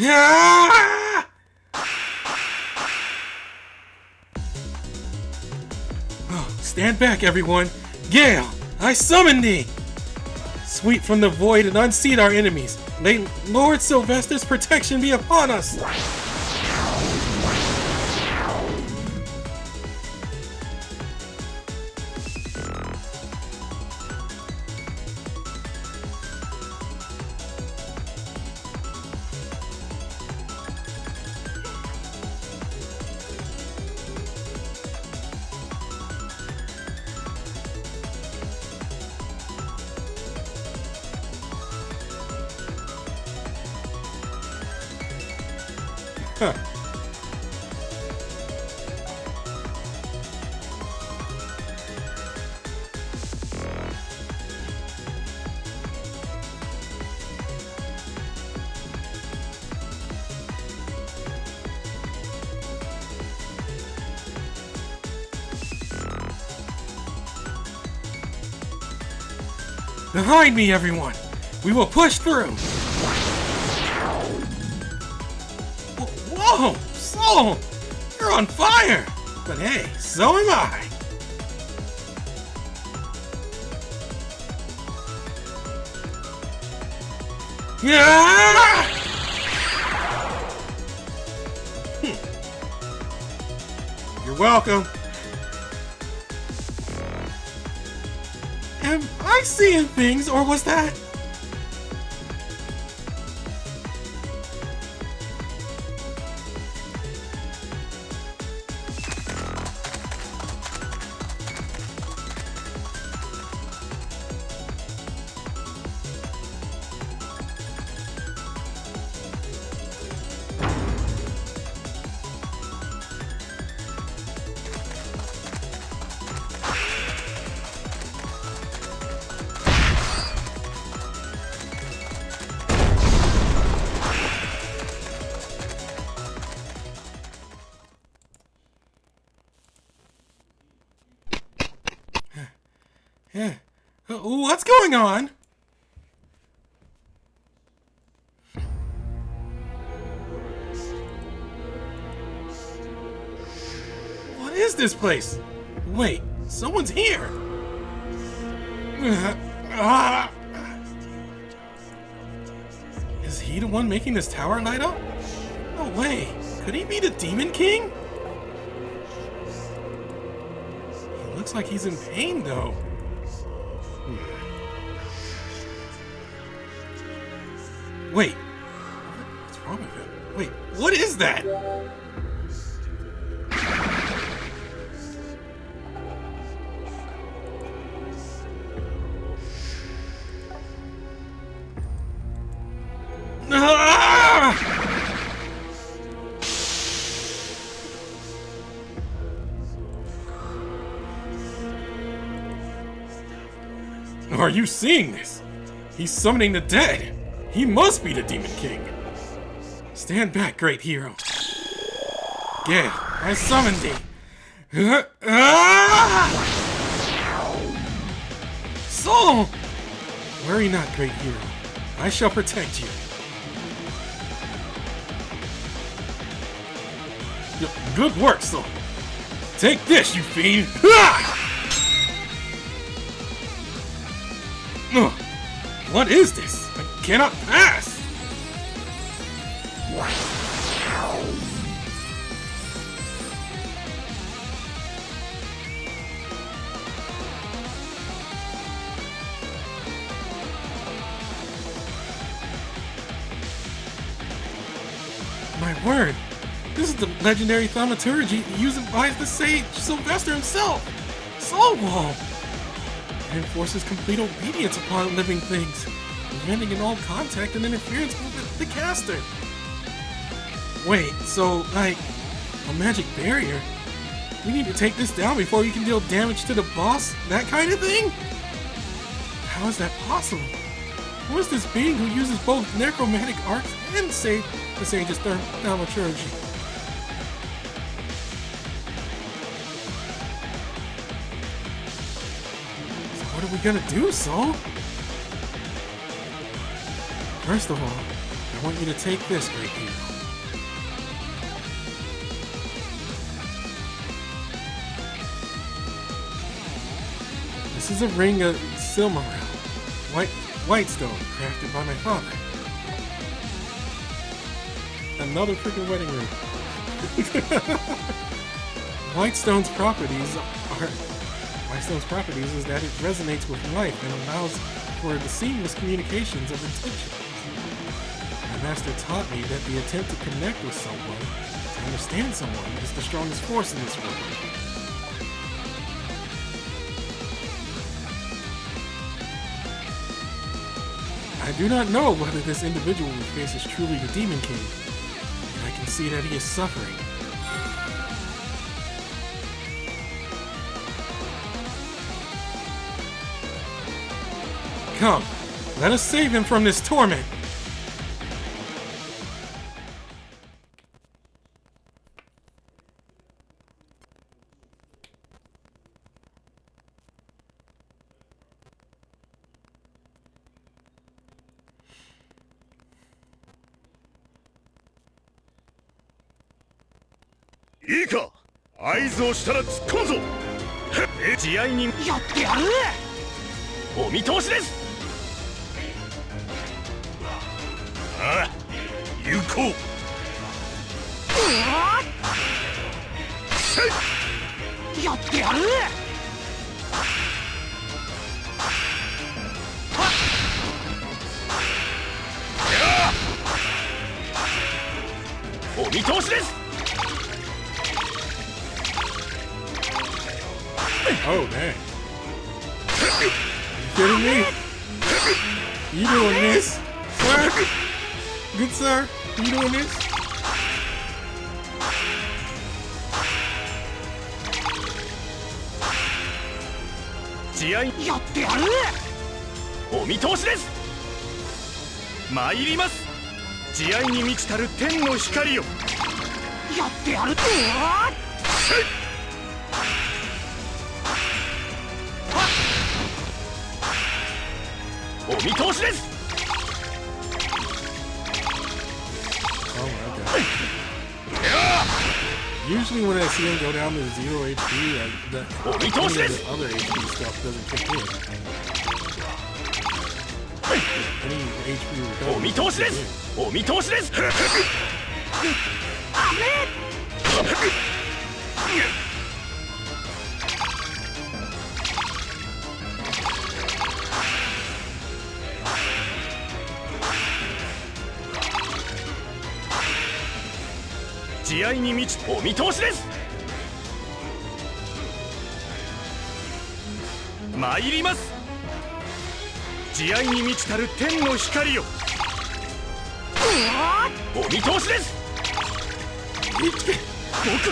Ah! Oh, stand back, everyone. Gale, I summon thee! Sweep from the void and unseat our enemies. May Lord Sylvester's protection be upon us! Huh. Behind me, everyone! We will push through! Whoa! Soul! You're on fire! But hey, so am I! Yeah! You're welcome. Am I seeing things, or was that... What's going on? What is this place? Wait, someone's here. Is he the one making this tower light up? No way. Could he be the Demon King? He looks like he's in pain though. Wait, what's wrong with him? Wait, what is that? Are you seeing this? He's summoning the dead. He must be the Demon King. Stand back, great hero. Yeah, I summoned thee. Soul! Worry not, great hero. I shall protect you. Good work, Soul. Take this, you fiend. What is this? I cannot pass! My word! This is the legendary thaumaturgy used by the sage Sylvester himself! Soul Wall! It enforces complete obedience upon living things, preventing an all contact and interference with the caster. Wait, so, like, a magic barrier? We need to take this down before we can deal damage to the boss? That kind of thing? How is that possible? Who is this being who uses both necromantic arts and the sage's thaumaturgy? What are we gonna do, Soul? First of all, I want you to take this, great hero. This is a ring of Silmaril, white stone crafted by my father. Another freaking wedding ring. Whitestone's properties is that it resonates with life and allows for the seamless communications of intention. My master taught me that the attempt to connect with someone, to understand someone, is the strongest force in this world. I do not know whether this individual we face is truly the Demon King, and I can see that he is suffering. Come, let us save him from this torment.いいか、合図をしたら突っ込むぞ。試合にやってやる。お見通しです。ああ、行こう。やってやる。お見通しです。Oh, dang. You kidding me? You doing this? Sir? Good sir? You doing this?やってやる。お見通しです。参ります。慈愛に満ちたる天の光を。やってやる。お見通しです。Oh my god. Usually when I see him go down to 0 HP, any of the other HP stuff doesn't kick in. Any HP recovery. お見通しです。お見通しです。慈愛に満ちお見通しです。参ります。慈愛に満ちたる天の光を。お見通しです。僕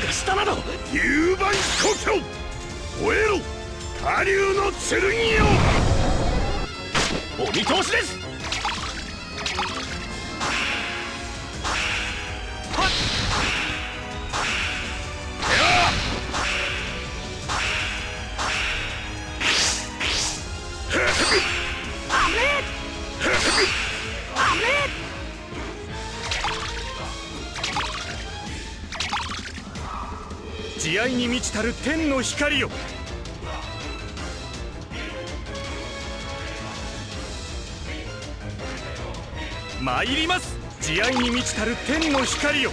が下など幽蛮故郷燃えろ下流の剣よ。お見通しです。慈愛に満ちたる天の光よ。参ります。慈愛に満ちたる天の光よ。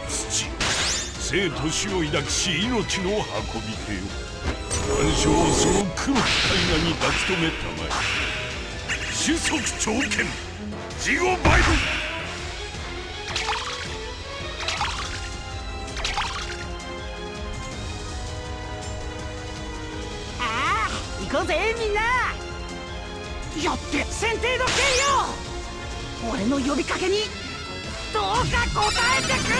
父、生と死を抱きし命の運び手よ。万象をその黒き絵画に抱き留めたまえ。種族長剣事後バイブ。ああ、行こうぜみんな。やって選定の剣よ。俺の呼びかけにどうか答えてくれ。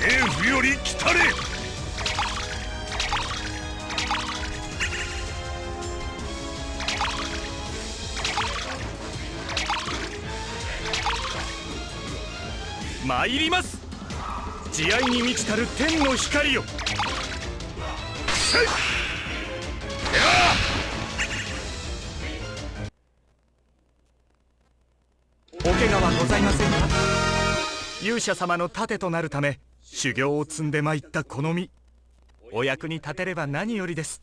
冥府より来たれ。参ります。慈愛に満ちたる天の光よ。勇者様の盾となるため修行を積んでまいったこの身、お役に立てれば何よりです。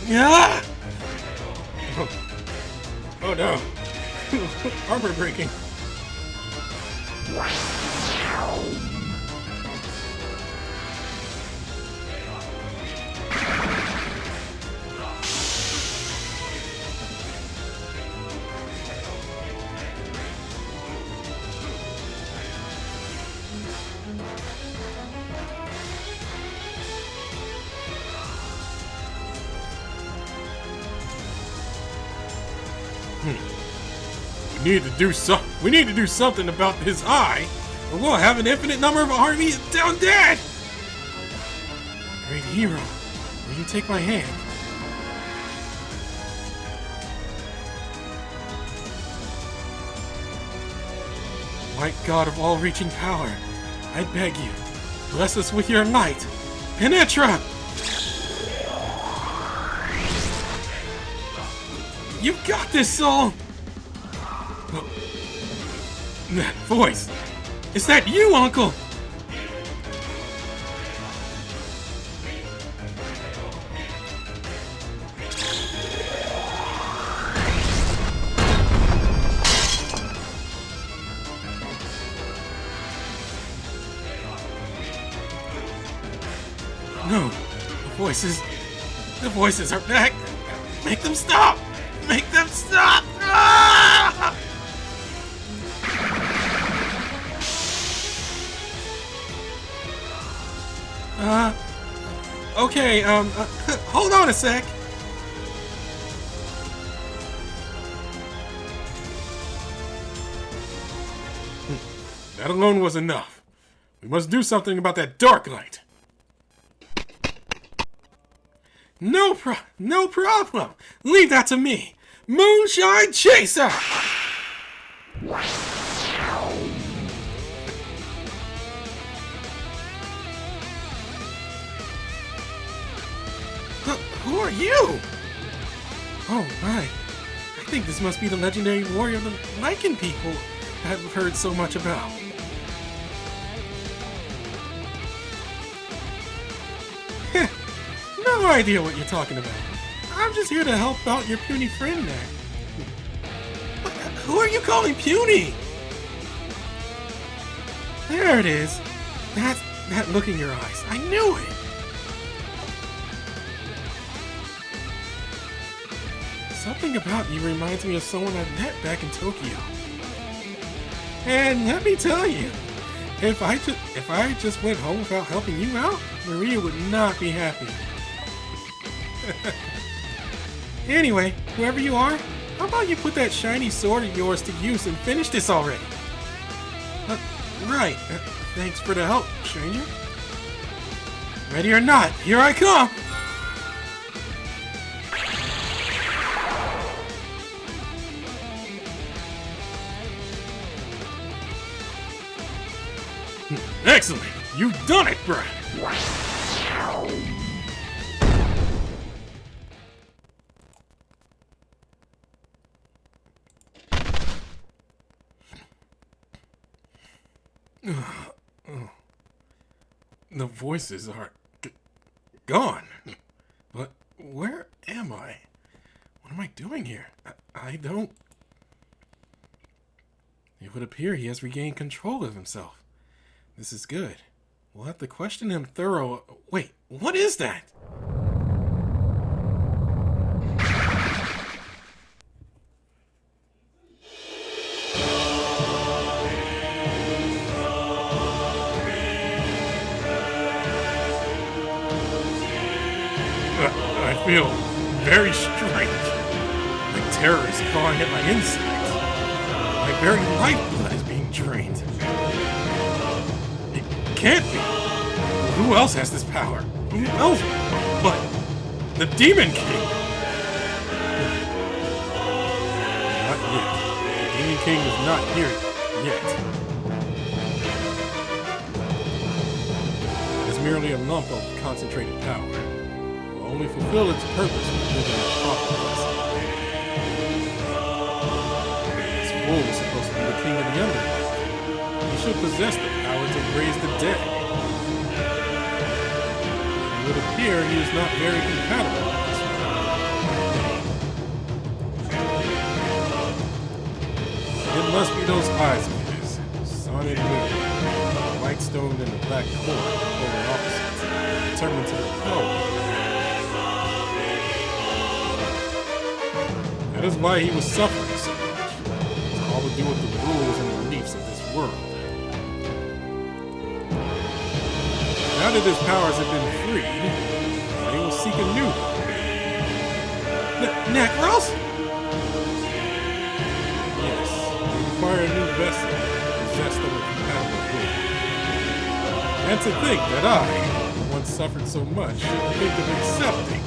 Yeah! Oh no. Armor breaking. We need to do something about his eye, or we'll have an infinite number of armies down dead! Great hero, will you take my hand? White god of all-reaching power, I beg you, bless us with your light. Penetra! You've got this, soul! That voice! Is that you, Uncle? No, the voices are back. Make them stop! Make them stop! Ah! Okay, hold on a sec. That alone was enough. We must do something about that dark light. No problem. Leave that to me. Moonshine Chaser! Who are you? Oh my. I think this must be the legendary warrior of the Lycan people I've heard so much about. No idea what you're talking about. I'm just here to help out your puny friend there. Who are you calling puny? There it is. That look in your eyes. I knew it. Something about you reminds me of someone I met back in Tokyo. And let me tell you, if I just went home without helping you out, Maria would not be happy. Anyway, whoever you are, how about you put that shiny sword of yours to use and finish this already? Right. Thanks for the help, stranger. Ready or not, here I come! Excellent! You've done it, Brad! The voices are gone. But where am I? What am I doing here? I don't... It would appear he has regained control of himself. This is good. We'll have to question him thorough. Wait, what is that? I feel very strange. My terror is clawing at my insides. My very lifeblood is being drained. It can't be. Who else has this power? Who else but the Demon King? Not yet. The Demon King is not here yet. It is merely a lump of concentrated power. It will only fulfill its purpose when given a proper vessel. This fool was supposed to be the king of the underworld. He should possess the power to raise the dead. It would appear he is not very compatible with this one. It must be those eyes of his, sun and moon, the white stone and the black cord, polar opposites, determined to repel one. That is why he was suffering so much. It's all to do with the rules and beliefs of this world. Now that his powers have been freed, they will seek a new one. Necros? Yes, they require a new vessel possessed of a compatible will. And to think that I, who once suffered so much, should think of accepting.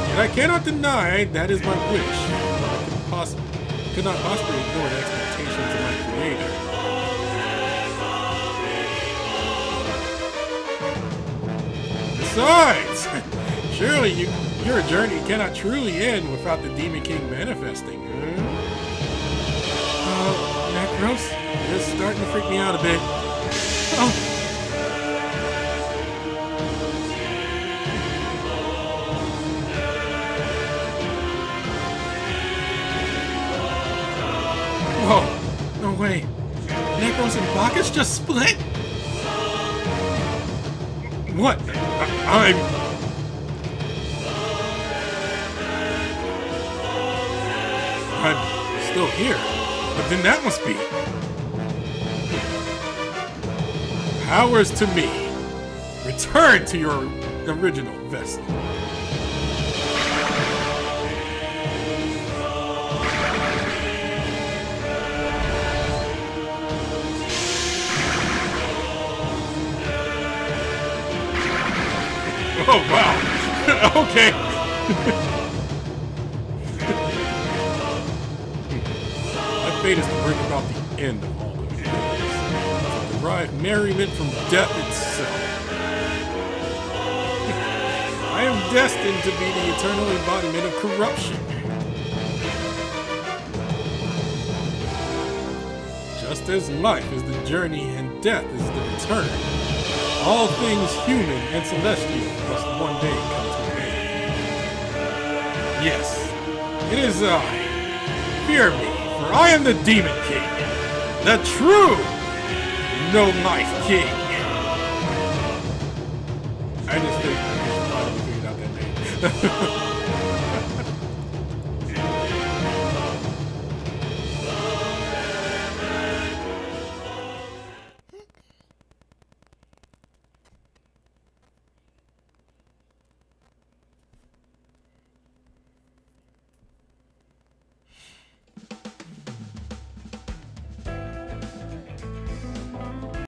Yet I cannot deny that is my wish. I could not possibly ignore the expectations of my creator. Besides, surely your journey cannot truly end without the Demon King manifesting, Necros, it's starting to freak me out a bit. Oh. Whoa, no way. Necros and Bacchus just split? What? I'm still here, but then that must be powers to me. Return to your original vessel. Oh, wow. Okay. My fate is to bring about the end of all of these things. To derive merriment from death itself. I am destined to be the eternal embodiment of corruption. Just as life is the journey and death is the return, all things human and celestial must one day come to an end. Yes, it is I. Fear me, for I am the Demon King, the true no-life king. I just finally figured out that name.